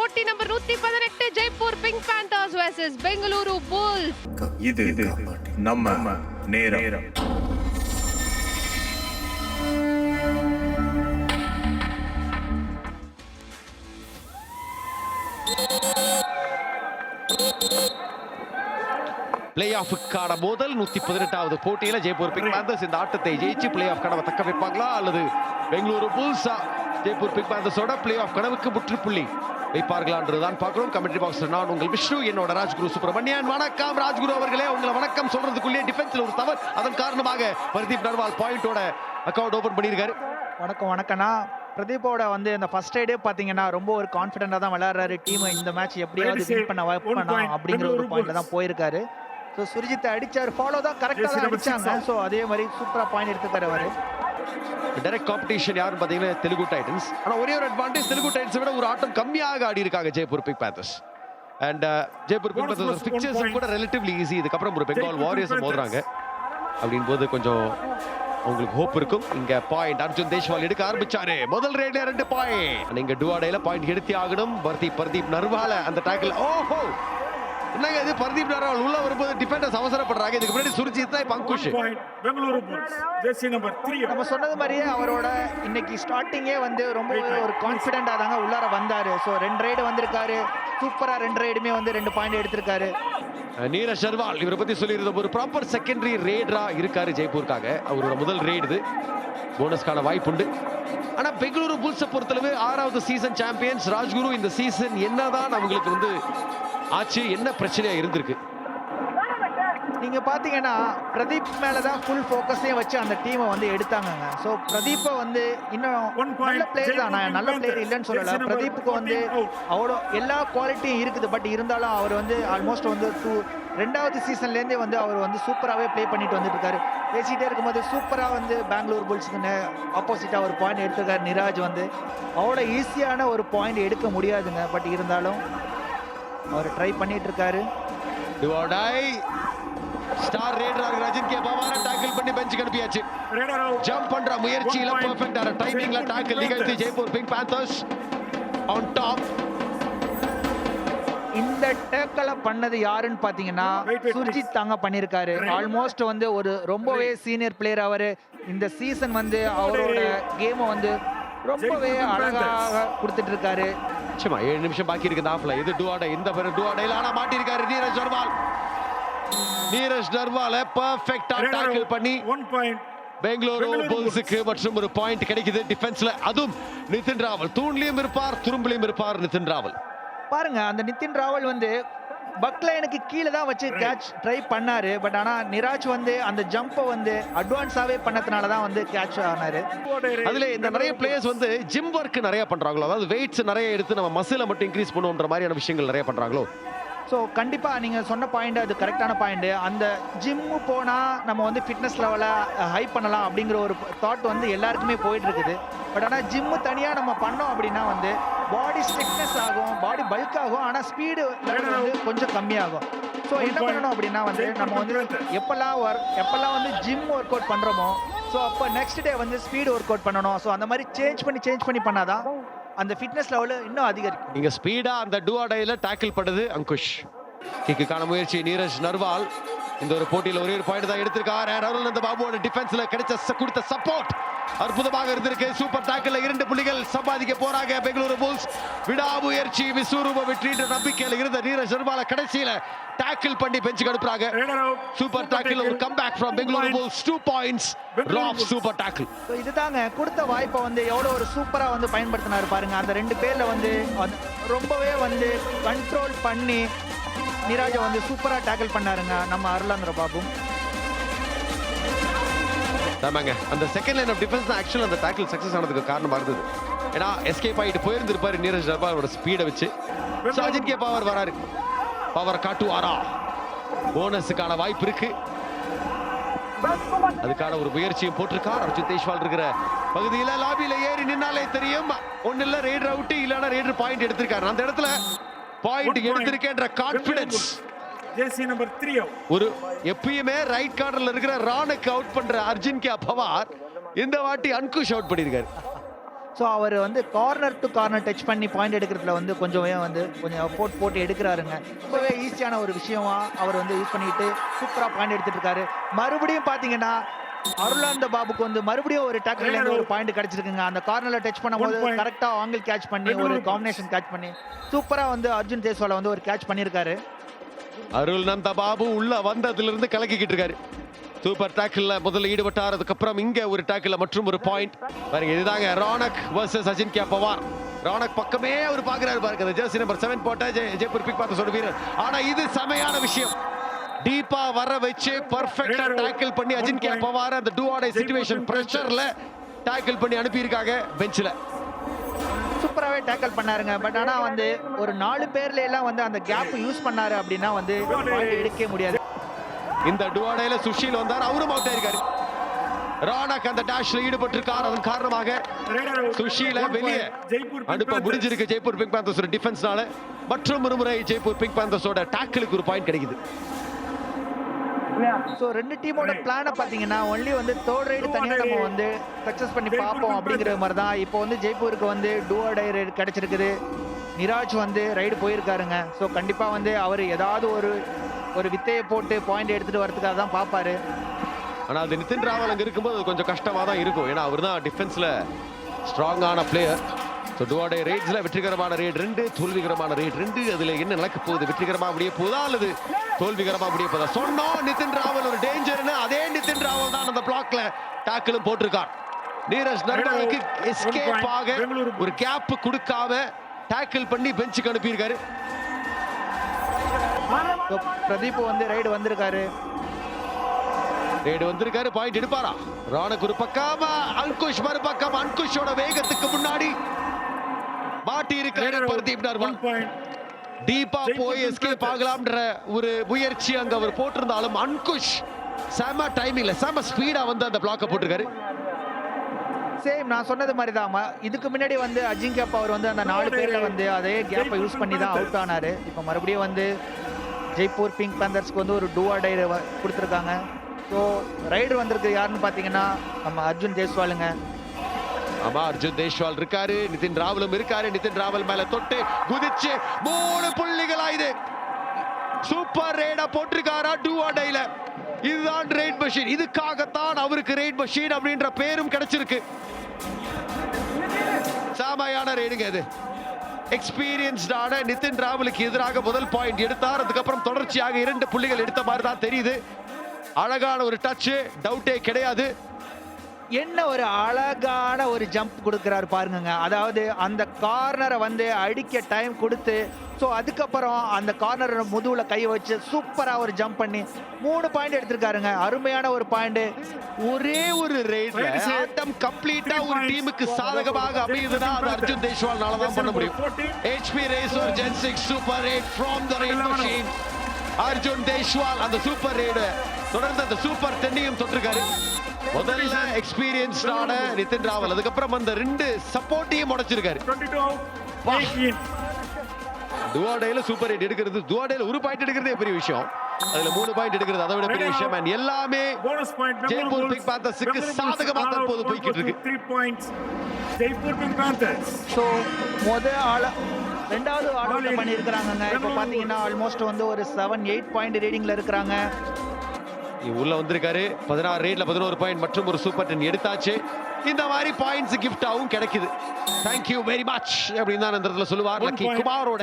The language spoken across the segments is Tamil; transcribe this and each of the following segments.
போட்டி number 118 Jaipur Pink Panthers vs Bengaluru Bulls. இது நம்ம நேரம். பிளே ஆஃபுக்கான முதல் 118வது போட்டியில ஜெய்ப்பூர் பிங்க் பேந்தர்ஸ் இந்த ஆட்டத்தை ஜெயிச்சு பிளே ஆஃப் கனவை தக்க வைப்பாங்களா அல்லது பெங்களூரு புல்ஸா ஜெய்ப்பூர் பிங்க் பேந்தர்ஸோட பிளே ஆஃப் கனவுக்கு முற்றுப்புள்ளி வைப்பார்களான்றதுதான் பார்க்கணும். கமெண்ட்ரி பாக்ஸ்ல நான் உங்கள் விஷ்ணு, என்னோட ராஜ்குரு சுப்பிரமணியன். வணக்கம் ராஜ்குரு அவர்களே. உங்களை வணக்கம் சொல்றதுக்குள்ளே டிஃபென்ஸ்ல ஒரு தவறு, அதன் காரணமாக பிரதீப் நர்வால் பாயிண்டோட அக்கவுண்ட் ஓபன் பண்ணியிருக்காரு. வணக்கம்ண்ணா. பிரதீப்போட வந்து இந்த ஃபர்ஸ்ட் ரைடே பாத்தீங்கன்னா ரொம்ப ஒரு கான்ஃபிடென்ட்டா தான் விளையாடுறாரு. டீம் இந்த மேட்ச் எப்படியாவது வின் பண்ண வைப்பணும் அப்படிங்கிற ஒரு பாயிண்ட்ல தான் போயிருக்காரு. ஸோ சுர்ஜித் அடிச்சார், ஃபாலோ தான் கரெக்டாக தான் அடிச்சாங்க. ஸோ அதே மாதிரி சூப்பரா பாயிண்ட் எடுத்துக்காரு அவரு. டைரக்ட் காம்படிஷன் யாருன்னு பாத்தீங்கன்னா தெலுங்கு டைட்டன்ஸ். ஆனா ஒரே ஒரு அட்வான்டேஜ், தெலுங்கு டைட்டன்ஸ் விட ஒரு ஆட்டம் கம்மியாக ஆடி இருக்காங்க Jaipur Pink panthers. And Jaipur Pink panthers pictures கூட ரிலேட்டிவ்லி ஈஸி. இதுக்கப்புறம் ஒரு பெங்கால் வாரியர்ஸ் மோதுறாங்க அப்படின் போது கொஞ்சம் உங்களுக்கு ஹோப் இருக்கும். இங்க பாயிண்ட் அர்ஜுன் தேஷ்வால் எடுக்க ஆரம்பிச்சாரு. முதல் ரைட்ல 2 பாயிண்ட். நீங்க டுவாடைல பாயிண்ட் எடுத்தே ஆகணும். பிரதீப் நர்வால அந்த டாக்கிள். ஓஹோ, என்னங்க இது? பிரதீப் நர்வால் உள்ள வரும்போது டிஃபெண்டர்ஸ் அவசரப்படுறாங்க. இதுக்கு முன்னாடி சுர்ஜித் தான் பங்குஷ். Bengaluru Bulls jersey number 3. நம்ம சொன்னது மாதிரியே அவரோட இன்னைக்கு ஸ்டார்டிங்கே வந்து ரொம்ப ஒரு கான்ஃபிடென்ட்டா தாங்க உள்ளார வந்தாரு. ஸோ 2 ரைடு வந்திருக்காரு. சூப்பரா 2 ரைடுமே வந்து 2 பாயிண்ட் எடுத்திருக்காரு. நீரஜ் நர்வால் இவரை பத்தி சொல்லியிருந்த ஒரு ப்ராப்பர் செகண்டரி ரேடரா இருக்காரு ஜெய்ப்பூருக்காக. அவரோட முதல் ரேடு இது. போனஸ்க்கான வாய்ப்பு உண்டு. ஆனா பெங்களூரு புல்ஸை பொறுத்தளவு 6வது சீசன் சாம்பியன்ஸ். ராஜ்குரு, இந்த சீசன் என்னதான் அவங்களுக்கு வந்து ஆச்சு, என்ன பிரச்சனையா இருந்திருக்கு? நீங்க பாத்தீங்கன்னா பிரதீப் மேலதான் ஃபுல் ஃபோக்கஸே வச்சு அந்த டீமை வந்து எடுத்தாங்க. ஸோ பிரதீப்பை வந்து இன்னும் நல்ல பிளேயர் தான், நான் நல்ல பிளேயர் இல்லைன்னு சொல்லல. பிரதீப்புக்கு வந்து அவ்வளோ எல்லா குவாலிட்டியும் இருக்குது. பட் இருந்தாலும் அவர் வந்து ஆல்மோஸ்ட் வந்து 2வது சீசன்லேருந்தே வந்து அவர் வந்து சூப்பராகவே ப்ளே பண்ணிட்டு வந்துட்டு இருக்காரு. பேசிகிட்டே இருக்கும்போது சூப்பராக வந்து பெங்களூர் புல்ஸுக்கு ஆப்போசிட்டாக ஒரு பாயிண்ட் எடுத்திருக்காரு நிராஜ். வந்து அவ்வளோ ஈஸியான ஒரு பாயிண்ட் எடுக்க முடியாதுங்க. பட் இருந்தாலும் அவர் ட்ரை பண்ணிட்டு இருக்காரு. Star raider Rachin K Pawar tackle பண்ணி பெஞ்சுக்கு அனுப்பியாச்சு. ஜம்ப் பண்ற முயற்சியில பெர்ஃபெக்ட்டான டைமிங்ல டாக்கிள் நிகழ்த்தி Jaipur Pink panthers on top. இந்த டேக்கல பண்ணது யாருன்னு பாத்தீங்கன்னா சுர்ஜித் தாங்க பண்ணிருக்காரு. ஆல்மோஸ்ட் வந்து ஒரு ரொம்பவே சீனியர் பிளேயர் அவரு. இந்த சீசன் வந்து அவரோட கேமை வந்து ரொம்பவே அழகாக கொடுத்துட்டு இருக்காரு. நிச்சயமா 7 நிமிஷம் பாக்கி இருக்கு ஆஃப்ல. இது டுவாடை, இந்த டுவாடைல ஆனா மாட்டிருக்காரு நீரஜ் நர்வால் பெர்ஃபெக்ட்டா டாக்கிள் பண்ணி 1 பாயிண்ட் பெங்களூரு புல்ஸுக்கு மற்றும் ஒரு பாயிண்ட் கிடைக்குது டிஃபென்ஸ்ல. அதுவும் நிதின் ராவல் தூண்லயும் இருப்பார், துரும்புலயும் இருப்பார் நிதின் ராவல். பாருங்க, அந்த நிதின் ராவல் வந்து பக்லைனுக்கு கீழே தான் வச்சு கேட்ச் ட்ரை பண்ணாரு. பட் ஆனா நிராஜ் வந்து அந்த ஜம்பை வந்து அட்வான்ஸாவே பண்ணதுனால தான் வந்து கேட்ச் ஆனாரு. அதுல இந்த நிறைய பிளேயர்ஸ் வந்து ஜிம் ஒர்க் நிறைய பண்றாங்களோ, அதாவது வெயிட்ஸ் நிறைய எடுத்து நம்ம மசிலை மட்டும் இன்க்ரீஸ் பண்ணுவோன்ற மாதிரியான விஷயங்கள் நிறைய பண்றாங்களோ. ஸோ கண்டிப்பாக நீங்கள் சொன்ன பாயிண்ட் அது கரெக்டான பாயிண்ட். அந்த ஜிம்மு போனால் நம்ம வந்து ஃபிட்னஸ் லெவலை ஹை பண்ணலாம் அப்படிங்கிற ஒரு தாட் வந்து எல்லாருக்குமே போயிட்டு இருக்குது. பட் ஆனால் ஜிம்மு தனியாக நம்ம பண்ணோம் அப்படின்னா வந்து பாடி ஸ்ட்ரிக்னஸ் ஆகும், பாடி பல்க் ஆகும், ஆனால் ஸ்பீடு லெவல் வந்து கொஞ்சம் கம்மியாகும். ஸோ என்ன பண்ணணும் அப்படின்னா வந்து நம்ம வந்து எப்பெல்லாம் வந்து ஜிம் ஒர்க் அவுட் பண்ணுறோமோ ஸோ அப்போ நெக்ஸ்ட் டே வந்து ஸ்பீடு ஒர்க் அவுட் பண்ணணும். ஸோ அந்த மாதிரி சேஞ்ச் பண்ணி பண்ணாதான் அந்த ஃபிட்னஸ் லெவல் இன்னும் அதிகரிக்கும். நீங்க ஸ்பீடா அந்த டுவாடைல டாக்கிள் பண்ணுது அங்குஷ். கிக்குக்கான முயற்சி நீரஜ் நர்வால். இந்த ஒரு போட்டியில ஒரே ஒரு பாயிண்ட் தான் எடுத்திருக்காரு. அருள்நந்த பாபுவோட டிஃபென்ஸ்ல கொடுத்த சப்போர்ட் அற்புதமாக இருந்திருக்கு. சூப்பர் டாக்கிள்ல 2 புள்ளிகள் சம்பாதிக்க போறாங்க பெங்களூரு புல்ஸ். விடாமுயற்சி விஸ்வரூப வெற்றி நம்பிக்கையில் இருந்த நீரஜ் நர்வால கடைசியில டாக்கிள் பண்ணி பெஞ்சுக்கு அனுப்புறாங்க. சூப்பர் டாக்கிள், ஒரு comeback from Bengaluru Bulls. 2 points ராப் சூப்பர் டாக்கிள். இதுதாங்க கொடுத்த வாய்ப்பை வந்து எவ்வளவு ஒரு சூப்பரா வந்து பயன்படுத்தினாரு பாருங்க. அந்த 2 பேர்ல வந்து ரொம்பவே வந்து கண்ட்ரோல் பண்ணி நிராஜை வந்து சூப்பரா டாக்கிள் பண்ணாருங்க நம்ம அருளாந்திர பாபு. ஆமாங்க, அந்த செகண்ட் லைன் ஆஃப் டிஃபென்ஸ் தான் ஆக்சுவலா அந்த டாக்கிள் சக்சஸ் ஆனதுக்கு காரணமா இருந்தது. ஏன்னா எஸ்கேப் ஆயிட்டு போயிருந்திருப்பாரு நீரஜ் நர்வாலோட ஸ்பீடை வச்சு. அஜித் கே பவர் வராரு, பவர் காட்டுவாரா? போனஸுக்கான வாய்ப்பு இருக்கு. அதுக்கான ஒரு முயற்சியும் போட்டிருக்கார் அர்ஜுன் தேஷ்வால். இருக்கிற பகுதியில லாபியில ஏறி நின்னாலே தெரியும். ஒன்னு இல்ல ரேடர் அவுட், இல்லனா ரேடர் பாயிண்ட் எடுத்திருக்காரு. அந்த இடத்துல பாயிண்ட் எடுத்திருக்கேன்ற கான்ஃபிடன்ஸ். Jersey number 3. ஒரு எப்பயுமே ரைட் கார்னர்ல இருக்கிற ராணுக்கு அவுட் பண்ற அர்ஜுன் கே பவார் இந்த வாட்டி அன்குஷ் அவுட் பண்ணிருக்காரு. ஸோ அவர் வந்து கார்னர் டு கார்னர் டச் பண்ணி பாயிண்ட் எடுக்கிறதுல வந்து கொஞ்சம் எஃபோர்ட் போட்டு எடுக்கிறாருங்க. ரொம்பவே ஈஸியான ஒரு விஷயமா அவர் வந்து யூஸ் பண்ணிட்டு சூப்பராக பாயிண்ட் எடுத்துட்டு இருக்காரு. மறுபடியும் பார்த்தீங்கன்னா அருளானந்த பாபுக்கு வந்து மறுபடியும் ஒரு டேக்கிள் ஒரு பாயிண்ட் கிடைச்சிருக்குங்க. அந்த கார்னர்ல டச் பண்ணும்போது கரெக்டா ஆங்கிள் கேட்ச் பண்ணி ஒரு காம்பினேஷன் கேட்ச் பண்ணி சூப்பரா வந்து அர்ஜுன் தேஸ்வால் வந்து ஒரு கேட்ச் பண்ணியிருக்காரு. அருள்நந்த பாபு உள்ள வந்ததுல இருந்து கலக்கிக்கிட்டு இருக்காரு. சூப்பர் டேக்கிள்ல முதல்ல ஈடுபட்டார். அதுக்கப்புறம் இங்க ஒரு டேக்கிள்ல மற்றும் ஒரு பாயிண்ட் பாருங்க. இதுதாங்க ரானக் வர்சஸ் அஜின்கியா பவார். ரானக் பக்கமே அவர் பாக்குறாரு பாருங்க. ஜெர்சி நம்பர் 7 போட்ட ஜெய்ப்பூர் பிக் பேந்தர்ஸோட வீரர். ஆனா இது செமையான விஷயம். டீப்பா வர வச்சு பர்ஃபெக்ட்டா டேக்கிள் பண்ணி அஜின்கியா பவார் அந்த டூ ஆர் டை சிச்சுவேஷன் பிரஷர்ல டேக்கிள் பண்ணி அனுப்பி இருக்காங்க பெஞ்ச்ல. சூப்பராகவே டேக்கிள் பண்ணாருங்க. பட் ஆனால் வந்து ஒரு 4 பேர்ல எல்லாம் வந்து அந்த கேப் யூஸ் பண்ணாரு அப்படின்னா வந்து பாயிண்ட் எடுக்க முடியாது. இந்த டுவாடையில சுஷீல் வந்தார், அவரும் அவுட் ஆயிருக்காரு. ராணக் அந்த டேஷ்ல ஈடுபட்டு இருக்கார். அதன் காரணமாக சுஷீல வெளியே அனுப்ப முடிஞ்சிருக்கு ஜெய்ப்பூர் பிங்க் பேந்தர்ஸோட டிஃபென்ஸ்னால. மற்றும் ஒரு முறை ஜெய்ப்பூர் பிங்க் பேந்தர்ஸோட டாக்கிளுக்கு ஒரு பாயிண்ட் கிடைக்குது. ஸோ 2 டீமோட பிளானை பார்த்தீங்கன்னா ஒன்லி வந்து தேர்ட் ரைடு தனியாக நம்ம வந்து சக்ஸஸ் பண்ணி பார்ப்போம் அப்படிங்கிற மாதிரி தான். இப்போ வந்து ஜெய்ப்பூருக்கு வந்து டூஆ டை ரைடு கிடைச்சிருக்குது. நிராஜ் வந்து ரைடு போயிருக்காருங்க. ஸோ கண்டிப்பாக வந்து அவர் ஏதாவது ஒரு வித்தையை போட்டு பாயிண்ட் எடுத்துட்டு வரதுக்காக தான் பார்ப்பாரு. ஆனால் அது நிதின் ராவல் அங்கே இருக்கும்போது கொஞ்சம் கஷ்டமாக தான் இருக்கும். ஏன்னா அவர் தான் டிஃபென்ஸில் ஸ்ட்ராங்கான பிளேயர். ஸோ டுவாடே ரேட்ஸில் வெற்றிகரமான ரேட் 2, தோல்விகரமான ரேட் 2. அதில் என்ன நடக்க போகுது? வெற்றிகரமாக முடிய போதா அல்லது தோல்விகரமாக முடிய போதா? சொன்னோம் நிதின் ராவல் ஒரு டேஞ்சர்னு. அதே நிதின் ராவல் தான் அந்த பிளாக்ல டாக்கிளும் போட்டிருக்கார். நீரஜ் நர்வாலுக்கு எஸ்கேப் ஆக ஒரு கேப் கொடுக்காம டாக்கிள் பண்ணி பெஞ்சுக்கு அனுப்பியிருக்காரு. பிரதீப் வந்து ரைடு வந்திருக்காரு. பாயிண்ட் எடுப்பாரா? ராணக் ஒரு பக்கம், அங்குஷ் மறுபக்கம். அங்குஷோட வேகத்துக்கு முன்னாடி மாட்டி இருக்காரு பிரதீப் நர்வால். டீப்பா போய் எஸ்கேப் ஆகலாம்ன்ற ஒரு முயற்சி அங்க அவர் போட்டிருந்தாலும் அங்குஷ் செம டைமிங்ல செம ஸ்பீடா வந்து அந்த பிளாக்க போட்டிருக்காரு. சேம் நான் சொன்னது மாதிரி தான். இதுக்கு முன்னாடி வந்து அஜிங்கியா பவர் வந்து அந்த 4 பேர்ல வந்து அதே கேப்பை யூஸ் பண்ணி தான் அவுட் ஆனாரு. இப்போ மறுபடியும் வந்து ஜெய்ப்பூர் பிங்க் பேந்தர்ஸ்க்கு வந்து ஒரு டூஆ டை கொடுத்துருக்காங்க. ஸோ ரைடர் வந்திருக்கு யாருன்னு பார்த்தீங்கன்னா நம்ம அர்ஜுன் தேஸ்வாலுங்க. ஆமா, அர்ஜுன் தேஸ்வால் இருக்காரு, நிதின் ராவலும் இருக்காரு. நிதின் ராவல் மேல தொட்டு குதிச்சு 3 புள்ளிகளா இது சூப்பர் ரைடா போட்டிருக்காரா டூஆ டைல. இதுதான் ரைட் மெஷின். இதுக்காகத்தான் அவருக்கு ரைட் மெஷின் அப்படின்ற பேரும் கிடைச்சிருக்கு. சாமையான ரைடுங்க இது. எக்ஸ்பீரியன்ஸ்டான நிதின் ராவலுக்கு எதிராக முதல் பாயிண்ட் எடுத்தார். அதுக்கப்புறம் தொடர்ச்சியாக 2 புள்ளிகள் எடுத்த மாதிரி தான் தெரியுது. அழகான ஒரு டச், டவுட்டே கிடையாது. என்ன ஒரு அழகான ஒரு ஜம்ப் கொடுக்குறாரு பாருங்க. அதாவது அந்த கார்னரை வந்து அடிக்க டைம் கொடுத்து ஸோ அதுக்கப்புறம் அந்த கார்னர் முதுகுல கை வச்சு சூப்பராக ஒரு ஜம்ப் பண்ணி 3 பாயிண்ட் எடுத்திருக்காருங்க. அருமையான ஒரு பாயிண்ட். ஒரே ஒரு ரைட்ல ஆட்டம் கம்ப்ளீட்டா ஒரு டீமுக்கு சாதகமாக அமையுதுன்னா அது அர்ஜுன் தேஸ்வால்னால தான் பண்ண முடியும். HP racer Gen 6 super raid from the raid machine. Arjun Deswal அந்த சூப்பர் ரைட் தொடர்ந்து அந்த சூப்பர் 10ஐயும் தொட்டிருக்காரு. முதல்ல எக்ஸ்பீரியன்ஸ்டான நிதின் ராவல், அதுக்கப்புறம் அந்த 2 சப்போர்ட்டையும் உடைச்சிருக்காரு. டுவாடைல சூப்பர் ரைட் எடுக்கிறது, டுவாடைல ஒரு பாயிண்ட் எடுக்கிறதே பெரிய விஷயம். அதுல 3 பாயிண்ட் எடுக்கிறது அதை விட பெரிய விஷயம். and எல்லாமே ஜெய்ப்பூர் பிங்க் பேந்தர்ஸ்க்கு சாதகமா தற்போது போய்கிட்டு இருக்கு. 3 points Jaipur Pink panthers. So ரெண்டாவது ஆர்டர் பண்ணியிருக்கிறாங்க. இப்போ பார்த்தீங்கன்னா ஆல்மோஸ்ட் வந்து ஒரு 7-8 பாயிண்ட் ரீடிங்ல இருக்கிறாங்க. உள்ள வந்திருக்காரு. 16 ரேட்ல 11 பாயிண்ட் மற்றும் ஒரு சூப்பர் 10 எடுத்தாச்சு. இந்த மாதிரி பாயிண்ட்ஸ் கிஃப்டாவும் கிடைக்குது. Thank you very much அப்படின்னு தான் இந்த இடத்துல சொல்லுவார். லக்கி குமாரோட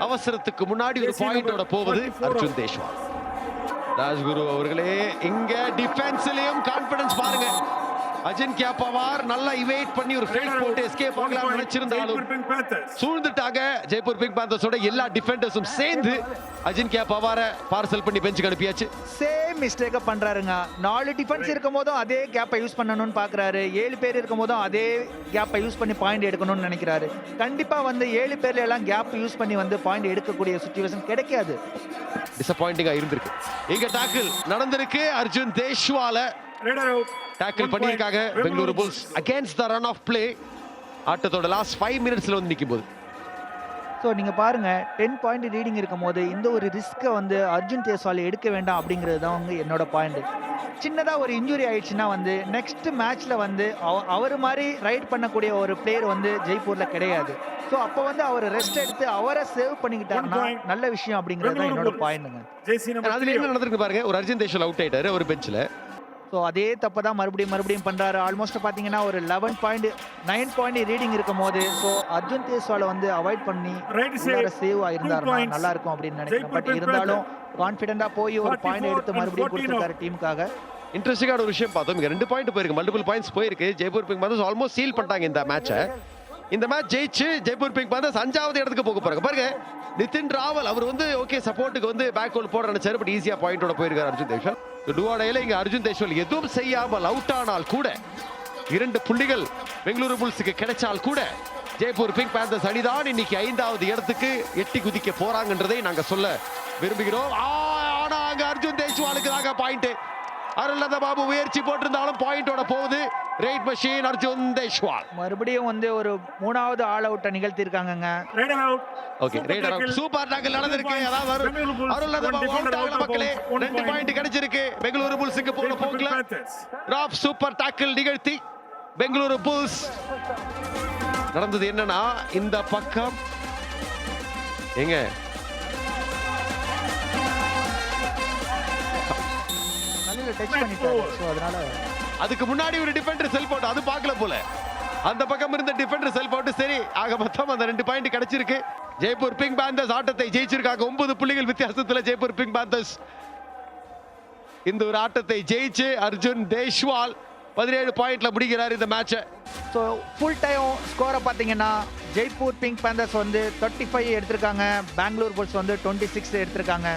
அவசரத்துக்கு முன்னாடி ஒரு பாயிண்டோட போவது அர்ஜுன் தேஸ்வால். ராஜ்குரு அவர்களே இங்க டிஃபென்ஸ்லயும் கான்ஃபிடன்ஸ் பாருங்க. அஜின்கியா பவார் நல்லா இவேட் பண்ணி ஒரு ஃபேக் போட்டு எஸ்கேப் ஆகலாம் நினைச்சிருந்தாலும் சூழ்ந்துட்டாங்க. ஜெய்ப்பூர் பிங்க் பேந்தர்ஸோட எல்லா டிஃபெண்டர்ஸும் சேர்ந்து அஜின்கியா பவாரை பார்சல் பண்ணி பெஞ்சுக்கு அனுப்பியாச்சு. சேம் மிஸ்டேக்க பண்றாருங்க. 4 டிஃபென்ஸ் இருக்கும் போதும் அதே கேப்பை யூஸ் பண்ணணும்னு பாக்குறாரு. 7 பேர் இருக்கும் போதும் அதே கேப்பை யூஸ் பண்ணி பாயிண்ட் எடுக்கணும்னு நினைக்கிறாரு. கண்டிப்பா வந்து 7 பேர்ல எல்லாம் கேப் யூஸ் பண்ணி வந்து பாயிண்ட் எடுக்கக்கூடிய சிச்சுவேஷன் கிடைக்காது. டிசப்பாயிண்டிங்கா இருந்திருக்கு. இங்க டாக்கிள் நடந்திருக்கு. அர்ஜுன் தேஸ்வால டாக்கிள் பண்ணியிருக்காங்க Bengaluru Bulls against the run of play. ஆட்டத்தோட லாஸ்ட் 5 மினிட்ஸ்ல வந்து நிற்கும் போது ஸோ நீங்கள் பாருங்கள் 10 பாயிண்ட் ரீடிங் இருக்கும் போது இந்த ஒரு ரிஸ்க்கை வந்து அர்ஜுன் தேஸ்வால் எடுக்க வேண்டாம் அப்படிங்கிறது தான் வந்து என்னோட பாயிண்ட். சின்னதாக ஒரு இன்ஜுரி ஆயிடுச்சுன்னா வந்து நெக்ஸ்ட் மேட்ச்சில் வந்து அவர் மாதிரி ரைட் பண்ணக்கூடிய ஒரு பிளேயர் வந்து ஜெய்ப்பூரில் கிடையாது. ஸோ அப்போ வந்து அவர் ரெஸ்ட் எடுத்து அவரை சேவ் பண்ணிக்கிட்டாருன்னா நல்ல விஷயம் அப்படிங்கிறது தான் என்னோட பாயிண்ட்டுங்க. Jersey number அதுல 3. என்ன நடந்திருக்கு பாருங்க, ஒரு அர்ஜுன் தேஷ்வால் அவுட் ஆயிட்டாரு ஒரு பெஞ்சில். ஸோ அதே தப்பை தான் மறுபடியும் பண்ணுறாரு. ஆல்மோஸ்ட் பார்த்தீங்கன்னா ஒரு 9 பாயிண்ட் ரீடிங் இருக்கும் போது ஸோ அர்ஜுன் தேஸ்வாலை வந்து அவாய்ட் பண்ணி Right side, சேவ் 2 ஆயிருந்தாருன்னா points. நல்லா இருக்கும் அப்படின்னு நினைக்கிறேன். Jaipur பட் Pink இருந்தாலும் கான்ஃபிடென்ட்டாக போய் ஒரு 44 பாயிண்ட் எடுத்து and மறுபடியும் 14 கொடுத்துருக்காரு டீமுக்காக. இன்ட்ரெஸ்டிங்கான ஒரு விஷயம் பார்த்தோம். இங்க 2 பாயிண்ட் போயிருக்கு, மல்டிபிள் பாயிண்ட்ஸ் போயிருக்கு. Jaipur Pink panthers almost seal பண்ணிட்டாங்க இந்த மேட்சை. இந்த மேட்ச் ஜெயிச்சு ஜெய்ப்பூர் பிங்க் பேந்தர்ஸ் 5வது இடத்துக்கு போக போறாங்க. பாருங்க, நிதின் ராவல் அவர் வந்து ஓகே சப்போர்ட்டுக்கு வந்து பேக் கோல் போட நினைச்சாரு, பட் ஈஸியா பாயிண்டோட போயிருக்காரு அர்ஜுன் தேஷ்வால். டுவாடையில இங்க அர்ஜுன் தேஷ்வால் எதுவும் செய்யாமல் அவுட் ஆனால் கூட 2 புள்ளிகள் பெங்களூரு புல்ஸுக்கு கிடைச்சால் கூட ஜெய்ப்பூர் பிங்க் பேந்தர்ஸ் அணிதான் இன்னைக்கு 5வது இடத்துக்கு எட்டி குதிக்க போறாங்கன்றதை நாங்க சொல்ல விரும்புகிறோம். ஆனா அங்க அர்ஜுன் தேஷ்வாலுக்கு தாங்க பாயிண்ட். அருள்நந்த பாபு முயற்சி போட்டிருந்தாலும் பாயிண்டோட போகுது ரைட் மெஷின் அர்ஜுன் தேஷ்வால். மறுபடியும் வந்து ஒரு 3வது ஆல் அவுட்டை நிகழ்த்தியிருக்காங்கங்க. Right out. Okay, right around super tackle நடந்திருக்கு. அதாவது அருள்நந்த பாபு அவுட் ஆகல மக்களே. 2 பாயிண்ட் கிடைச்சிருக்கு பெங்களூரு புல்ஸுக்கு. போன போக்குல Panthers. ராப் சூப்பர் டாக்கிள் நிகழ்த்தி பெங்களூரு புல்ஸ். நடந்தது என்னன்னா, இந்த பக்கம் எங்க நல்ல டச் பண்ணிட்டாரு. ஸோ அதனால அதுக்கு முன்னாடி ஒரு டிஃபெண்டர் செல்ஃப் அவுட், அது பார்க்கல போல. அந்த பக்கம் இருந்த டிஃபெண்டர் செல்ஃப் அவுட். சரி, ஆக மொத்தம் அந்த 2 பாயிண்ட் கிடைச்சிருக்கு. ஜெய்ப்பூர் பிங்க் பேந்தர்ஸ் ஆட்டத்தை ஜெயிச்சிருக்காங்க. 9 புள்ளிகள் வித்தியாசத்துல ஜெய்ப்பூர் பிங்க் பேந்தர்ஸ் இந்த ஒரு ஆட்டத்தை ஜெயிச்சு அர்ஜுன் தேஷ்வால் 17 பாயிண்ட்ல முடிக்கிறார் இந்த மேட்சை. ஸோ ஃபுல் டைம் ஸ்கோரை பார்த்தீங்கன்னா ஜெய்ப்பூர் பிங்க் பேந்தர்ஸ் வந்து 35 எடுத்திருக்காங்க, பெங்களூர் புல்ஸ் வந்து 26 எடுத்திருக்காங்க.